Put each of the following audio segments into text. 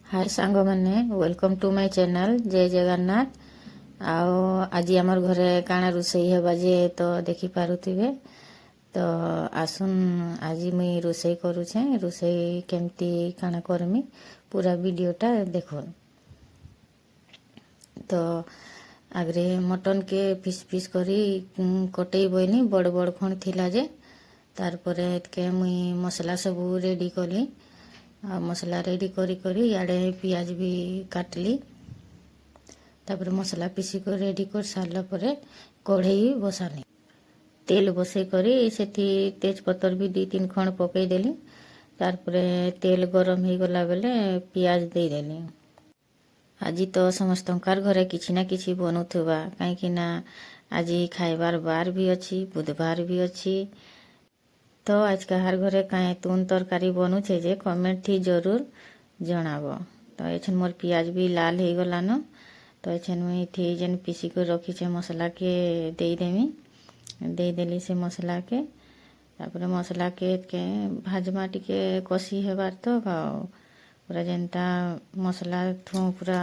हाय सांग मैंने welcome to my channel जय जगन्नाथ। आओ आज आमर घरे काଣା रोषेई हेबा जे तो देखि पारुथिबे। तो आसुन आज मुई रोषेई करूछे। रोषेई केमती काଣା करमी पूरा वीडियोटा देखो। तो आगरे मटन के पीस पीस करी कटई बइनी बड़ बड़ खण थिला जे तार परे के मुई मसला सब रेडी कली। मसला रेडी करी करी याडे पियाज भी काटली। तापर मसला पीसी कर रेडी कर सारला परे कढ़ई बसानी तेल बसई करी सेठी तेज पत्तर भी 2-3 खण पकई देली। तार परे तेल गरम ही गला बेले पियाज दे देली। आज तो समस्तंकार घरे किछि ना किछि बनुथुबा काहेकि ना आज खाइबार बार भी अच्छी बुधवार भी अच्छी। तो आज कहार घरे काए तुन तरकारी बनुछे जे कमेंट थी जरूर जनाबो। तो एछन मोर पियाज भी लाल हो गलान। तो एछन मुई थी जेन पीसी कर रखी छे मसला के दे देमी दे देली से मसला के। तापर मसला के भाजमा टिके कसी हेबार तो पूरा जेनता मसला थू पूरा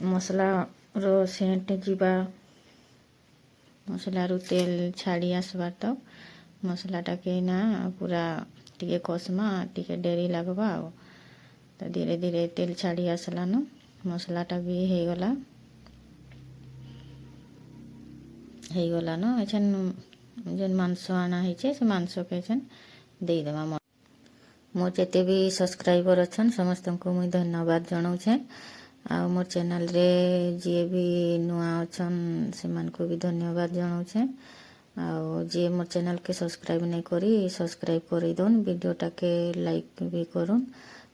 मसला रो सेंट जीवा मसला रो तेल छाड़ी आसबार तो मसलाटा के ना पूरा टिके कसमा टिके डेरी लगवा। तो धीरे धीरे तेल छाड़ी आसलान मसलाटा भी हो गलान। एछन जेन मांस आना है से मांस के एछन दे देमा। मोर जेते भी सब्सक्राइबर अछन समस्त को मुई धन्यवाद जनाऊछे। आ मोर चैनल रे जे भी नुआ अछन से मान को भी धन्यवाद जनाऊछे। आ जे मोर चैनल के सब्सक्राइब नहीं करी सब्सक्राइब कर दउन। वीडियोटा के लाइक भी करुन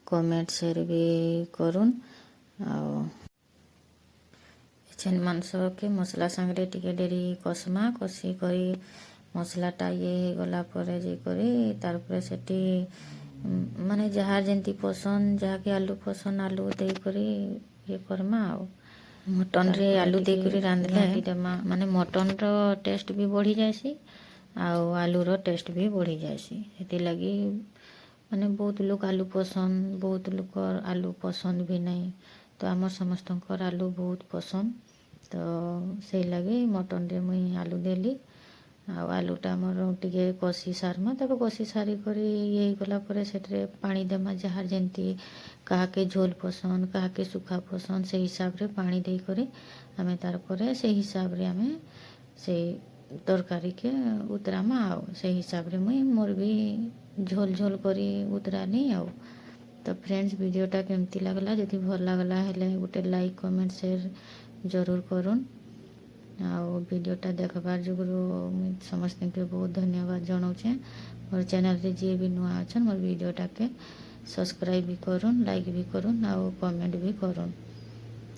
कमेंट शेयर भी करुन। एछन मांस के मसला संगरे टिके डेरी कसमा कसी करी मसलाटा ये गला परे जे करी तार परे सेठी माने जहार जेंती पसंद जहाँके आलू पसंद आलू दे करी ये करमा। मटन रे आलू दे करी रांधले माने मटन रो टेस्ट भी बढ़ी जाएसी आलू रो टेस्ट भी बढ़ी जाएसी। सेति लगी माने बहुत लोग आलू पसंद बहुत लोग आलू पसंद भी नहीं। तो आमर समस्तंकर आलू बहुत पसंद। तो से लगी मटन रे मुई आलू देली। आलूटा मोर टिके कसी सारमा तब कसी सारी करी ये गला परे सेठरे पानी देमा जहार जेंती काहाके झोल पसंद काहाके सुखा पसंद से हिसाब रे पानी दे करी आमे तार परे से हिसाब रे आमे से तरकारी के उतरामा से हिसाब रे मुई मोर भी झोल झोल करी उतरानी। तो फ्रेंड्स वीडियोटा केमती लागला जदि भल लागला हेले गोटे लाइक कमेंट शेयर जरूर करुन। वीडियोटा देखबार जुगुरु समस्त के बहुत धन्यवाद जनाऊछे। मोर चैनल रे जे भी नुआ अछन मोर वीडियोटा के सब्सक्राइब भी करुन लाइक भी करुन कमेंट भी करुन।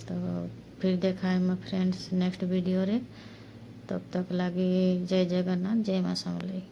तो फिर देखाए मैं फ्रेंड्स नेक्स्ट वीडियो रे। तब तक लगी जय जगन्नाथ जय मां समलेई।